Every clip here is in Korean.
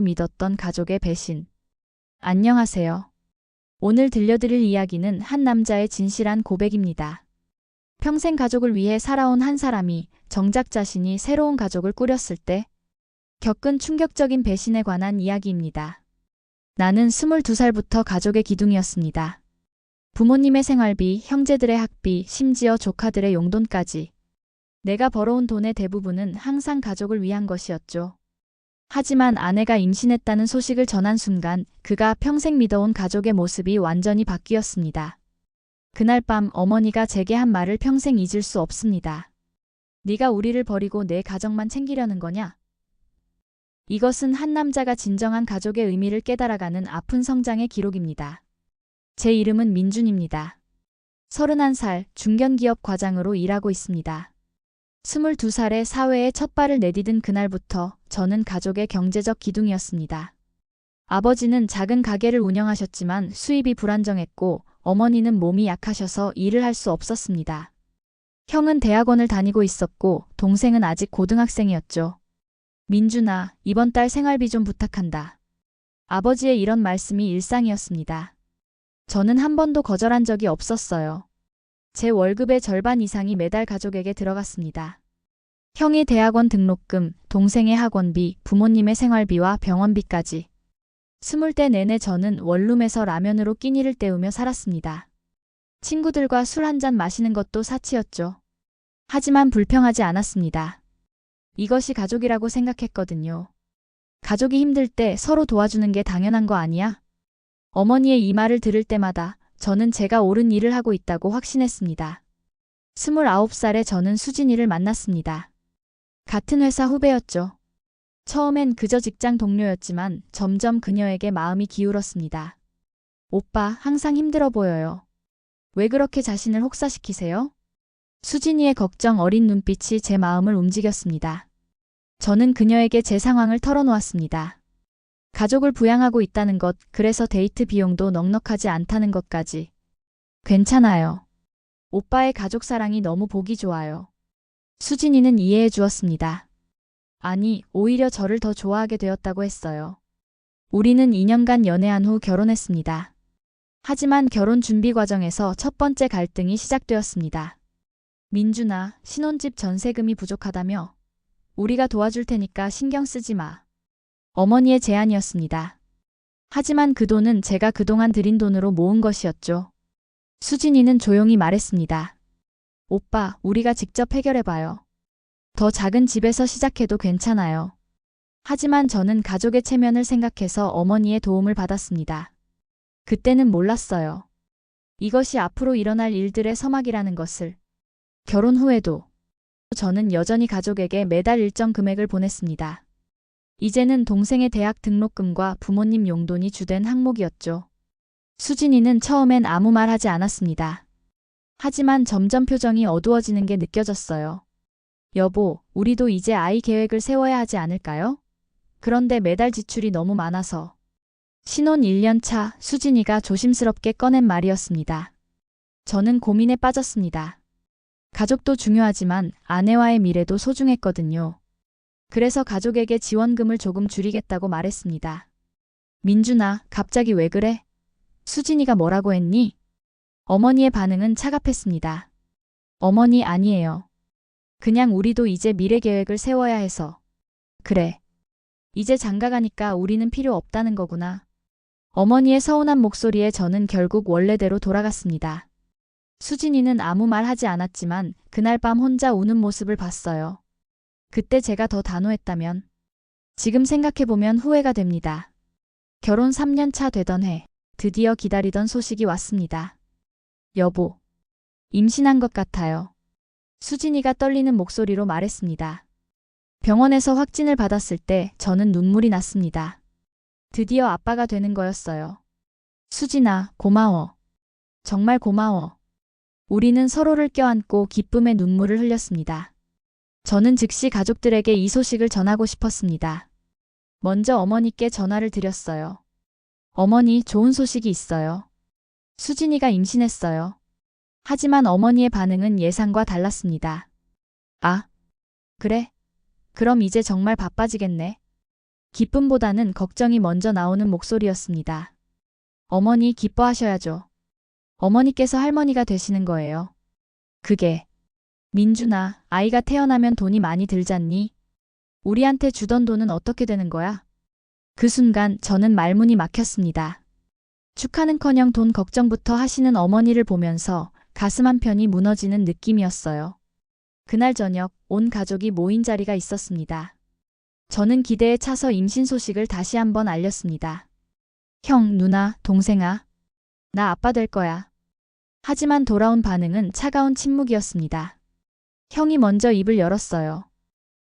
믿었던 가족의 배신. 안녕하세요. 오늘 들려드릴 이야기는 한 남자의 진실한 고백입니다. 평생 가족을 위해 살아온 한 사람이 정작 자신이 새로운 가족을 꾸렸을 때 겪은 충격적인 배신에 관한 이야기입니다. 나는 22살부터 가족의 기둥이었습니다. 부모님의 생활비, 형제들의 학비, 심지어 조카들의 용돈까지. 내가 벌어온 돈의 대부분은 항상 가족을 위한 것이었죠. 하지만 아내가 임신했다는 소식을 전한 순간 그가 평생 믿어온 가족의 모습이 완전히 바뀌었습니다. 그날 밤 어머니가 제게 한 말을 평생 잊을 수 없습니다. 네가 우리를 버리고 내 가정만 챙기려는 거냐? 이것은 한 남자가 진정한 가족의 의미를 깨달아가는 아픈 성장의 기록입니다. 제 이름은 민준입니다. 31살 중견기업 과장으로 일하고 있습니다. 22살에 사회에 첫 발을 내디딘 그날부터 저는 가족의 경제적 기둥이었습니다. 아버지는 작은 가게를 운영하셨지만 수입이 불안정했고 어머니는 몸이 약하셔서 일을 할 수 없었습니다. 형은 대학원을 다니고 있었고 동생은 아직 고등학생이었죠. 민준아, 이번 달 생활비 좀 부탁한다. 아버지의 이런 말씀이 일상이었습니다. 저는 한 번도 거절한 적이 없었어요. 제 월급의 절반 이상이 매달 가족에게 들어갔습니다. 형이 대학원 등록금, 동생의 학원비, 부모님의 생활비와 병원비까지. 20대 내내 저는 원룸에서 라면으로 끼니를 때우며 살았습니다. 친구들과 술 한잔 마시는 것도 사치였죠. 하지만 불평하지 않았습니다. 이것이 가족이라고 생각했거든요. 가족이 힘들 때 서로 도와주는 게 당연한 거 아니야? 어머니의 이 말을 들을 때마다 저는 제가 옳은 일을 하고 있다고 확신했습니다. 29살에 저는 수진이를 만났습니다. 같은 회사 후배였죠. 처음엔 그저 직장 동료였지만 점점 그녀에게 마음이 기울었습니다. 오빠, 항상 힘들어 보여요. 왜 그렇게 자신을 혹사시키세요? 수진이의 걱정 어린 눈빛이 제 마음을 움직였습니다. 저는 그녀에게 제 상황을 털어놓았습니다. 가족을 부양하고 있다는 것, 그래서 데이트 비용도 넉넉하지 않다는 것까지. 괜찮아요. 오빠의 가족 사랑이 너무 보기 좋아요. 수진이는 이해해 주었습니다. 아니, 오히려 저를 더 좋아하게 되었다고 했어요. 우리는 2년간 연애한 후 결혼했습니다. 하지만 결혼 준비 과정에서 첫 번째 갈등이 시작되었습니다. 민준아, 신혼집 전세금이 부족하다며? 우리가 도와줄 테니까 신경 쓰지 마. 어머니의 제안이었습니다. 하지만 그 돈은 제가 그동안 들인 돈으로 모은 것이었죠. 수진이는 조용히 말했습니다. 오빠, 우리가 직접 해결해봐요. 더 작은 집에서 시작해도 괜찮아요. 하지만 저는 가족의 체면을 생각해서 어머니의 도움을 받았습니다. 그때는 몰랐어요. 이것이 앞으로 일어날 일들의 서막이라는 것을. 결혼 후에도 저는 여전히 가족에게 매달 일정 금액을 보냈습니다. 이제는 동생의 대학 등록금과 부모님 용돈이 주된 항목이었죠. 수진이는 처음엔 아무 말 하지 않았습니다. 하지만 점점 표정이 어두워지는 게 느껴졌어요. 여보, 우리도 이제 아이 계획을 세워야 하지 않을까요? 그런데 매달 지출이 너무 많아서. 신혼 1년 차 수진이가 조심스럽게 꺼낸 말이었습니다. 저는 고민에 빠졌습니다. 가족도 중요하지만 아내와의 미래도 소중했거든요. 그래서 가족에게 지원금을 조금 줄이겠다고 말했습니다. 민준아, 갑자기 왜 그래? 수진이가 뭐라고 했니? 어머니의 반응은 차갑했습니다. 어머니, 아니에요. 그냥 우리도 이제 미래 계획을 세워야 해서. 그래. 이제 장가가니까 우리는 필요 없다는 거구나. 어머니의 서운한 목소리에 저는 결국 원래대로 돌아갔습니다. 수진이는 아무 말 하지 않았지만 그날 밤 혼자 우는 모습을 봤어요. 그때 제가 더 단호했다면. 지금 생각해보면 후회가 됩니다. 결혼 3년 차 되던 해, 드디어 기다리던 소식이 왔습니다. 여보, 임신한 것 같아요. 수진이가 떨리는 목소리로 말했습니다. 병원에서 확진을 받았을 때 저는 눈물이 났습니다. 드디어 아빠가 되는 거였어요. 수진아, 고마워. 정말 고마워. 우리는 서로를 껴안고 기쁨의 눈물을 흘렸습니다. 저는 즉시 가족들에게 이 소식을 전하고 싶었습니다. 먼저 어머니께 전화를 드렸어요. 어머니, 좋은 소식이 있어요. 수진이가 임신했어요. 하지만 어머니의 반응은 예상과 달랐습니다. 아, 그래? 그럼 이제 정말 바빠지겠네. 기쁨보다는 걱정이 먼저 나오는 목소리였습니다. 어머니 기뻐하셔야죠. 어머니께서 할머니가 되시는 거예요. 그게. 민준아, 아이가 태어나면 돈이 많이 들잖니? 우리한테 주던 돈은 어떻게 되는 거야? 그 순간 저는 말문이 막혔습니다. 축하는커녕 돈 걱정부터 하시는 어머니를 보면서 가슴 한편이 무너지는 느낌이었어요. 그날 저녁 온 가족이 모인 자리가 있었습니다. 저는 기대에 차서 임신 소식을 다시 한번 알렸습니다. 형, 누나, 동생아. 나 아빠 될 거야. 하지만 돌아온 반응은 차가운 침묵이었습니다. 형이 먼저 입을 열었어요.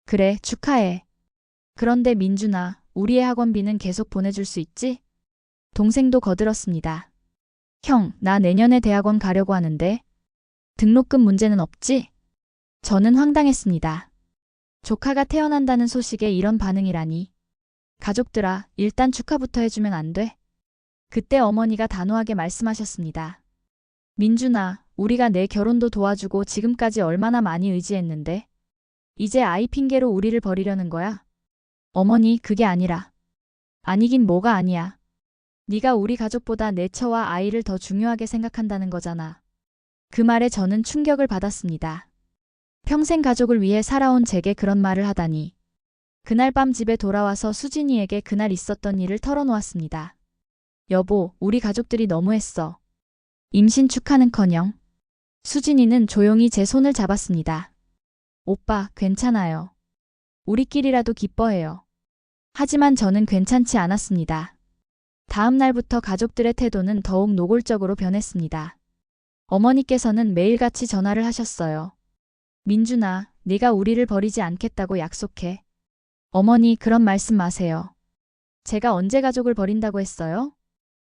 그래, 축하해. 그런데 민준아, 우리의 학원비는 계속 보내줄 수 있지? 동생도 거들었습니다. 형, 나 내년에 대학원 가려고 하는데 등록금 문제는 없지? 저는 황당했습니다. 조카가 태어난다는 소식에 이런 반응이라니. 가족들아, 일단 축하부터 해주면 안 돼? 그때 어머니가 단호하게 말씀하셨습니다. 민준아, 우리가 내 결혼도 도와주고 지금까지 얼마나 많이 의지했는데 이제 아이 핑계로 우리를 버리려는 거야? 어머니, 그게 아니라. 아니긴 뭐가 아니야. 네가 우리 가족보다 내 처와 아이를 더 중요하게 생각한다는 거잖아. 그 말에 저는 충격을 받았습니다. 평생 가족을 위해 살아온 제게 그런 말을 하다니. 그날 밤 집에 돌아와서 수진이에게 그날 있었던 일을 털어놓았습니다. 여보, 우리 가족들이 너무했어. 임신 축하는커녕. 수진이는 조용히 제 손을 잡았습니다. 오빠, 괜찮아요. 우리끼리라도 기뻐해요. 하지만 저는 괜찮지 않았습니다. 다음 날부터 가족들의 태도는 더욱 노골적으로 변했습니다. 어머니께서는 매일같이 전화를 하셨어요. 민준아, 네가 우리를 버리지 않겠다고 약속해. 어머니, 그런 말씀 마세요. 제가 언제 가족을 버린다고 했어요?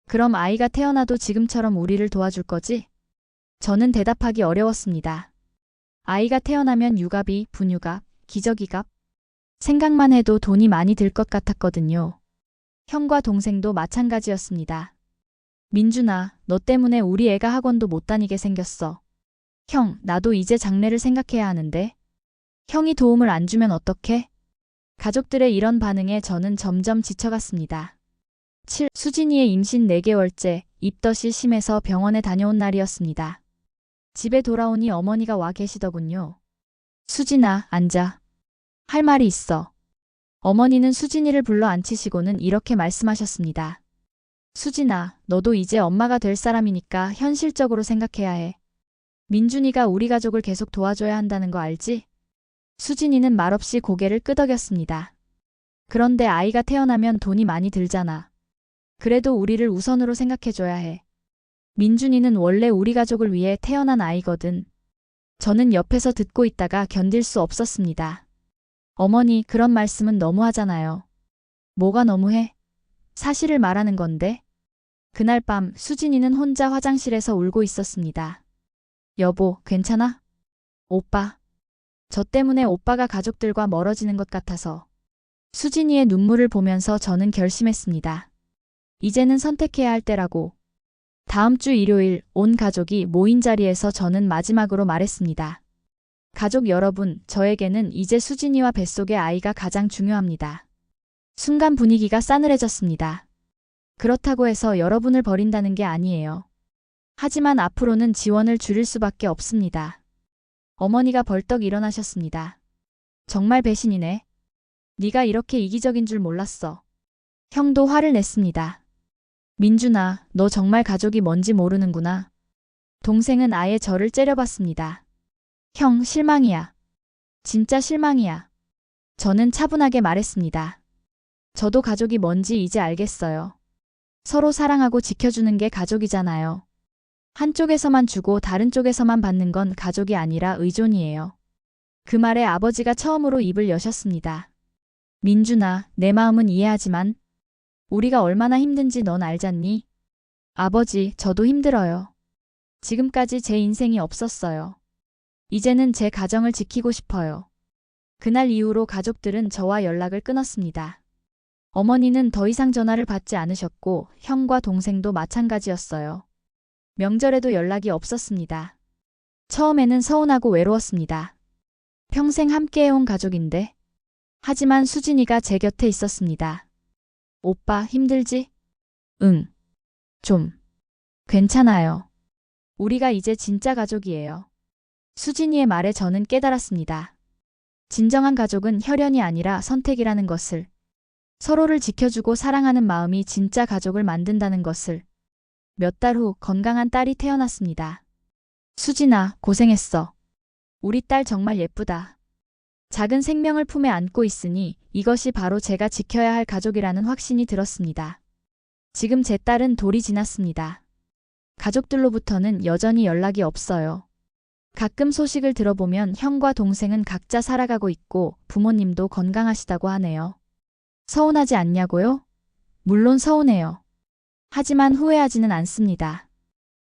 그럼 아이가 태어나도 지금처럼 우리를 도와줄 거지? 저는 대답하기 어려웠습니다. 아이가 태어나면 육아비, 분유값, 기저귀값. 생각만 해도 돈이 많이 들 것 같았거든요. 형과 동생도 마찬가지였습니다. 민준아, 너 때문에 우리 애가 학원도 못 다니게 생겼어. 형, 나도 이제 장래를 생각해야 하는데. 형이 도움을 안 주면 어떡해? 가족들의 이런 반응에 저는 점점 지쳐갔습니다. 7. 수진이의 임신 4개월째, 입덧이 심해서 병원에 다녀온 날이었습니다. 집에 돌아오니 어머니가 와 계시더군요. 수진아, 앉아. 할 말이 있어. 어머니는 수진이를 불러 앉히시고는 이렇게 말씀하셨습니다. 수진아, 너도 이제 엄마가 될 사람이니까 현실적으로 생각해야 해. 민준이가 우리 가족을 계속 도와줘야 한다는 거 알지? 수진이는 말없이 고개를 끄덕였습니다. 그런데 아이가 태어나면 돈이 많이 들잖아. 그래도 우리를 우선으로 생각해줘야 해. 민준이는 원래 우리 가족을 위해 태어난 아이거든. 저는 옆에서 듣고 있다가 견딜 수 없었습니다. 어머니, 그런 말씀은 너무하잖아요. 뭐가 너무해? 사실을 말하는 건데. 그날 밤 수진이는 혼자 화장실에서 울고 있었습니다. 여보, 괜찮아? 오빠. 저 때문에 오빠가 가족들과 멀어지는 것 같아서. 수진이의 눈물을 보면서 저는 결심했습니다. 이제는 선택해야 할 때라고. 다음 주 일요일 온 가족이 모인 자리에서 저는 마지막으로 말했습니다. 가족 여러분, 저에게는 이제 수진이와 뱃속의 아이가 가장 중요합니다. 순간 분위기가 싸늘해졌습니다. 그렇다고 해서 여러분을 버린다는 게 아니에요. 하지만 앞으로는 지원을 줄일 수밖에 없습니다. 어머니가 벌떡 일어나셨습니다. 정말 배신이네. 네가 이렇게 이기적인 줄 몰랐어. 형도 화를 냈습니다. 민준아, 너 정말 가족이 뭔지 모르는구나. 동생은 아예 저를 째려봤습니다. 형, 실망이야. 진짜 실망이야. 저는 차분하게 말했습니다. 저도 가족이 뭔지 이제 알겠어요. 서로 사랑하고 지켜주는 게 가족이잖아요. 한쪽에서만 주고 다른 쪽에서만 받는 건 가족이 아니라 의존이에요. 그 말에 아버지가 처음으로 입을 여셨습니다. 민준아, 내 마음은 이해하지만 우리가 얼마나 힘든지 넌 알잖니? 아버지, 저도 힘들어요. 지금까지 제 인생이 없었어요. 이제는 제 가정을 지키고 싶어요. 그날 이후로 가족들은 저와 연락을 끊었습니다. 어머니는 더 이상 전화를 받지 않으셨고 형과 동생도 마찬가지였어요. 명절에도 연락이 없었습니다. 처음에는 서운하고 외로웠습니다. 평생 함께해온 가족인데 하지만 수진이가 제 곁에 있었습니다. 오빠, 힘들지? 응. 좀. 괜찮아요. 우리가 이제 진짜 가족이에요. 수진이의 말에 저는 깨달았습니다. 진정한 가족은 혈연이 아니라 선택이라는 것을, 서로를 지켜주고 사랑하는 마음이 진짜 가족을 만든다는 것을. 몇 달 후 건강한 딸이 태어났습니다. 수진아, 고생했어. 우리 딸 정말 예쁘다. 작은 생명을 품에 안고 있으니 이것이 바로 제가 지켜야 할 가족이라는 확신이 들었습니다. 지금 제 딸은 돌이 지났습니다. 가족들로부터는 여전히 연락이 없어요. 가끔 소식을 들어보면 형과 동생은 각자 살아가고 있고 부모님도 건강하시다고 하네요. 서운하지 않냐고요? 물론 서운해요. 하지만 후회하지는 않습니다.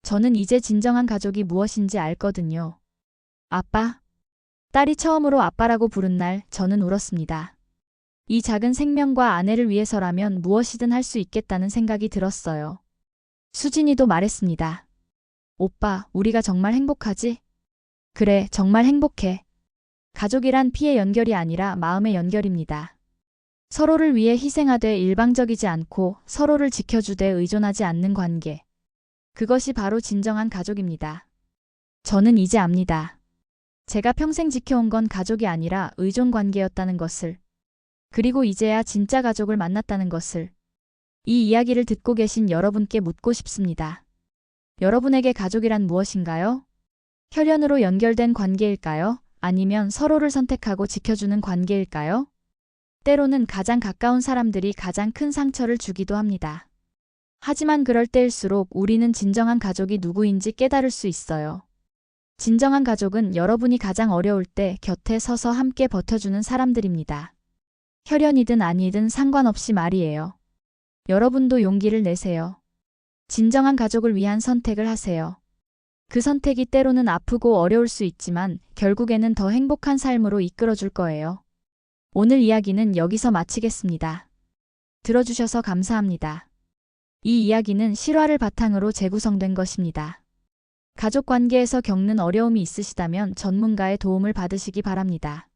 저는 이제 진정한 가족이 무엇인지 알거든요. 아빠. 딸이 처음으로 아빠라고 부른 날 저는 울었습니다. 이 작은 생명과 아내를 위해서라면 무엇이든 할 수 있겠다는 생각이 들었어요. 수진이도 말했습니다. 오빠, 우리가 정말 행복하지? 그래, 정말 행복해. 가족이란 피의 연결이 아니라 마음의 연결입니다. 서로를 위해 희생하되 일방적이지 않고 서로를 지켜주되 의존하지 않는 관계. 그것이 바로 진정한 가족입니다. 저는 이제 압니다. 제가 평생 지켜온 건 가족이 아니라 의존 관계였다는 것을. 그리고 이제야 진짜 가족을 만났다는 것을. 이 이야기를 듣고 계신 여러분께 묻고 싶습니다. 여러분에게 가족이란 무엇인가요? 혈연으로 연결된 관계일까요? 아니면 서로를 선택하고 지켜주는 관계일까요? 때로는 가장 가까운 사람들이 가장 큰 상처를 주기도 합니다. 하지만 그럴 때일수록 우리는 진정한 가족이 누구인지 깨달을 수 있어요. 진정한 가족은 여러분이 가장 어려울 때 곁에 서서 함께 버텨주는 사람들입니다. 혈연이든 아니든 상관없이 말이에요. 여러분도 용기를 내세요. 진정한 가족을 위한 선택을 하세요. 그 선택이 때로는 아프고 어려울 수 있지만 결국에는 더 행복한 삶으로 이끌어줄 거예요. 오늘 이야기는 여기서 마치겠습니다. 들어주셔서 감사합니다. 이 이야기는 실화를 바탕으로 재구성된 것입니다. 가족 관계에서 겪는 어려움이 있으시다면 전문가의 도움을 받으시기 바랍니다.